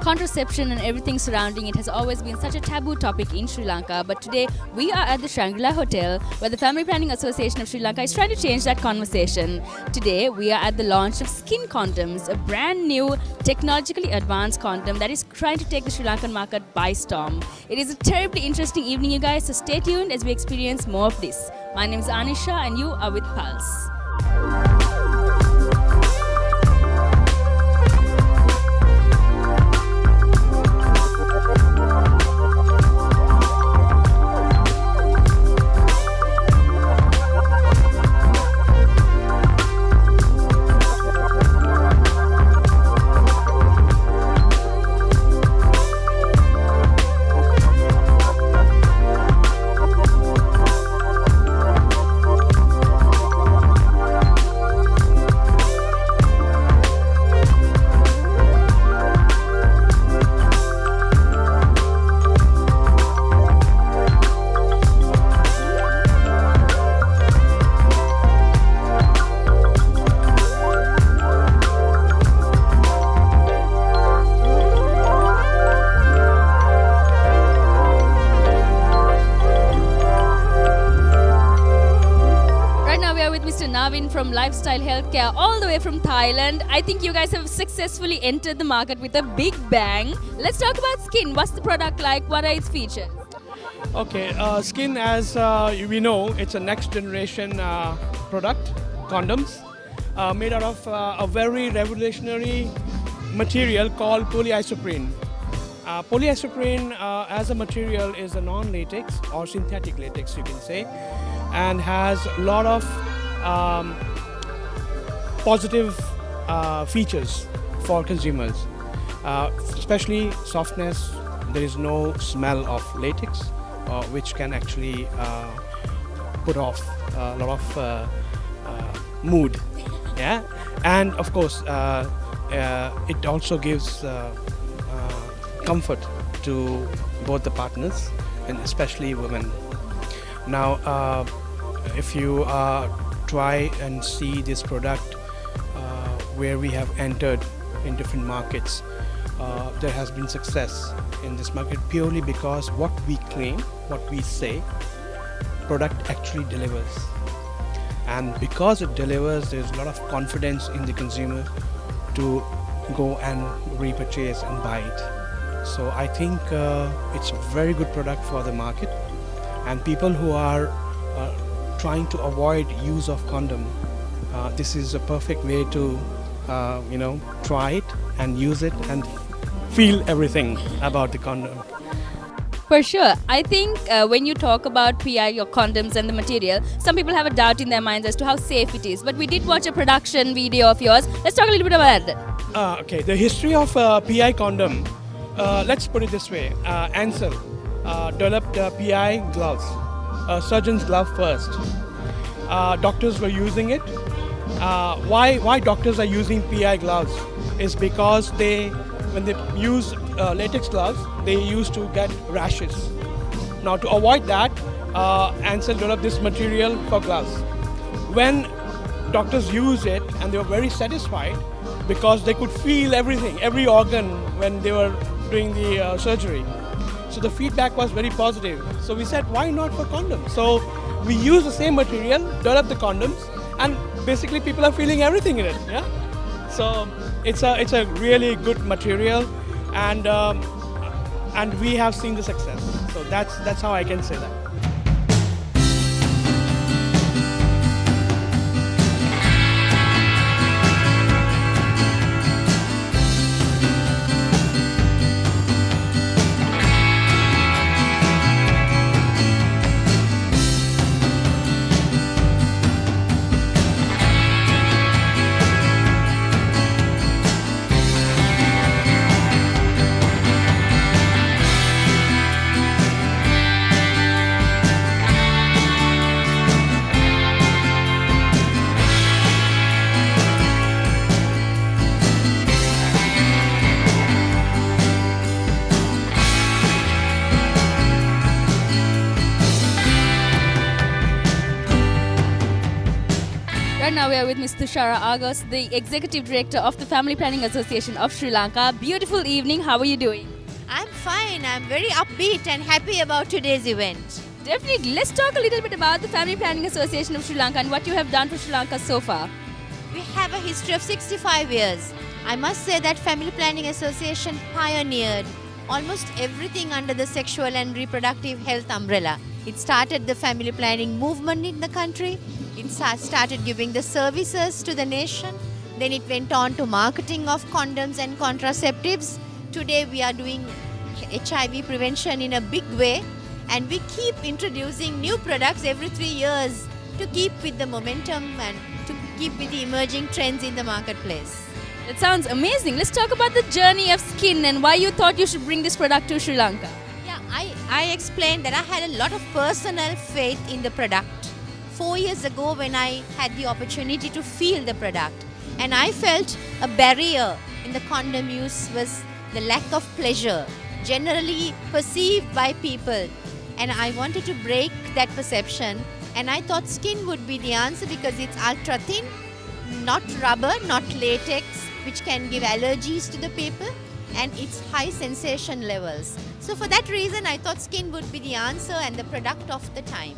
Contraception and everything surrounding it has always been such a taboo topic in Sri Lanka, but today we are at the Shangri-La Hotel where the Family Planning Association of Sri Lanka is trying to change that conversation. Today we are at the launch of SKYN Condoms, a brand new technologically advanced condom that is trying to take the Sri Lankan market by storm. It is a terribly interesting evening, you guys, so stay tuned as we experience more of this. My name is Anisha and you are with Pulse. From Lifestyle Healthcare all the way from Thailand. I think you guys have successfully entered the market with a big bang. Let's talk about SKYN. What's the product like? What are its features? Okay, SKYN, as we know, it's a next generation product, condoms, made out of a very revolutionary material called polyisoprene. Polyisoprene as a material is a non-latex or synthetic latex, you can say, and has a lot of positive features for consumers, especially softness. There is no smell of latex, which can actually put off a lot of mood. Yeah, and of course, it also gives comfort to both the partners and especially women. Now, if you try and see this product where we have entered in different markets, there has been success in this market purely because what we claim, what we say, product actually delivers. And because it delivers, there's a lot of confidence in the consumer to go and repurchase and buy it. So I think it's a very good product for the market, and people who are trying to avoid use of condom, this is a perfect way to try it and use it and feel everything about the condom. For sure. I think when you talk about PI or condoms and the material, some people have a doubt in their minds as to how safe it is. But we did watch a production video of yours. Let's talk a little bit about that. Okay, the history of PI condom, let's put it this way. Ansel developed PI gloves, surgeon's glove first. Doctors were using it. Why doctors are using PI gloves is because when they use latex gloves, they used to get rashes. Now, to avoid that, Ansel developed this material for gloves. When doctors used it, and they were very satisfied because they could feel everything, every organ when they were doing the surgery. So the feedback was very positive. So we said, why not for condoms? So we use the same material, develop the condoms, and basically people are feeling everything in it. Yeah. So it's a really good material, and we have seen the success. So that's how I can say that. we are with Ms. Tushara Agos, the Executive Director of the Family Planning Association of Sri Lanka. Beautiful evening. How are you doing? I'm fine. I'm very upbeat and happy about today's event. Definitely. Let's talk a little bit about the Family Planning Association of Sri Lanka and what you have done for Sri Lanka so far. We have a history of 65 years. I must say that Family Planning Association pioneered almost everything under the sexual and reproductive health umbrella. It started the family planning movement in the country. It started giving the services to the nation. Then it went on to marketing of condoms and contraceptives. Today we are doing HIV prevention in a big way, and we keep introducing new products every 3 years to keep with the momentum and to keep with the emerging trends in the marketplace. That sounds amazing. Let's talk about the journey of SKYN and why you thought you should bring this product to Sri Lanka. Yeah, I explained that I had a lot of personal faith in the product 4 years ago when I had the opportunity to feel the product, and I felt a barrier in the condom use was the lack of pleasure generally perceived by people, and I wanted to break that perception, and I thought SKYN would be the answer because it's ultra thin, not rubber, not latex, which can give allergies to the people, and it's high sensation levels. So for that reason, I thought SKYN would be the answer and the product of the time.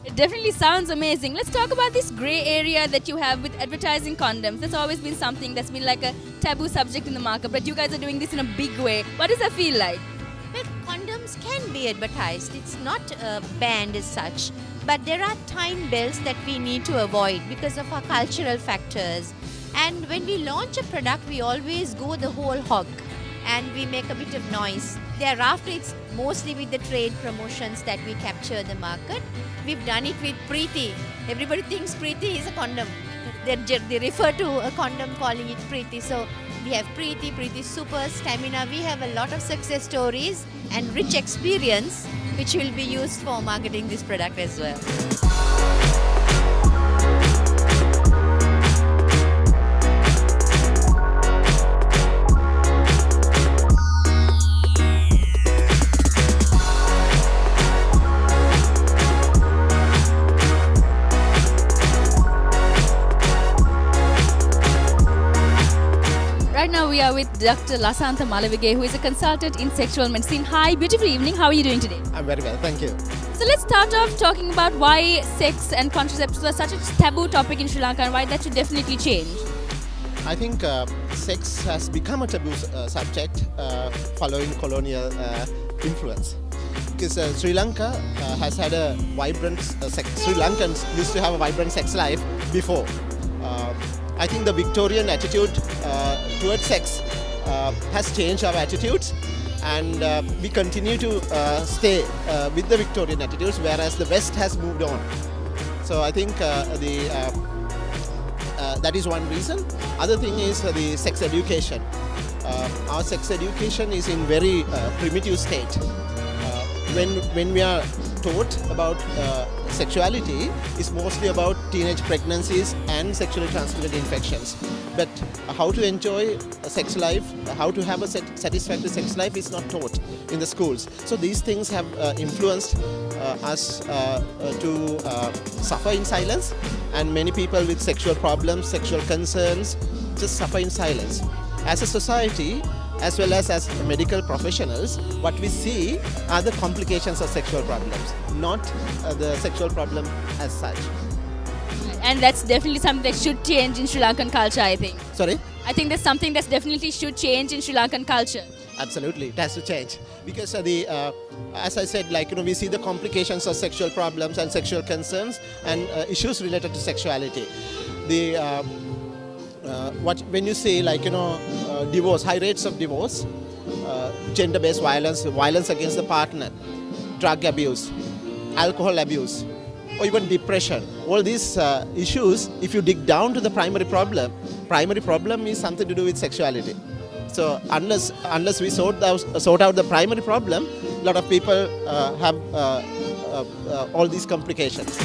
It definitely sounds amazing. Let's talk about this grey area that you have with advertising condoms. That's always been something that's been like a taboo subject in the market, but you guys are doing this in a big way. What does that feel like? Well, condoms can be advertised. It's not banned as such, but there are time bells that we need to avoid because of our cultural factors. And when we launch a product, we always go the whole hog and we make a bit of noise. Thereafter, it's mostly with the trade promotions that we capture the market. We've done it with Preeti. Everybody thinks Preeti is a condom. They refer to a condom calling it Preeti. So we have Preeti, Preeti Super, Stamina. We have a lot of success stories and rich experience which will be used for marketing this product as well. Right now we are with Dr. Lasantha Malavige, who is a consultant in sexual medicine. Hi, beautiful evening. How are you doing today? I'm very well, thank you. So let's start off talking about why sex and contraceptives were such a taboo topic in Sri Lanka and why that should definitely change. I think sex has become a taboo subject following colonial influence. Because Sri Lanka has had a vibrant Sri Lankans used to have a vibrant sex life before. I think the Victorian attitude towards sex has changed our attitudes, and we continue to stay with the Victorian attitudes, whereas the West has moved on. So I think that is one reason. Other thing is the sex education. Our sex education is in very primitive state. When we are taught about sexuality, it's mostly about teenage pregnancies and sexually transmitted infections. But how to enjoy a sex life, how to have a satisfactory sex life is not taught in the schools. So these things have influenced us to suffer in silence, and many people with sexual problems, sexual concerns, just suffer in silence. As a society, as well as medical professionals, what we see are the complications of sexual problems, not the sexual problem as such. And that's definitely something that should change in Sri Lankan culture, I think. Sorry? I think that's something that definitely should change in Sri Lankan culture. Absolutely, it has to change because as I said, we see the complications of sexual problems and sexual concerns and issues related to sexuality. When you say divorce, high rates of divorce, gender-based violence, violence against the partner, drug abuse, alcohol abuse, or even depression, all these issues, if you dig down to the primary problem is something to do with sexuality. So unless we sort out the primary problem, a lot of people have all these complications.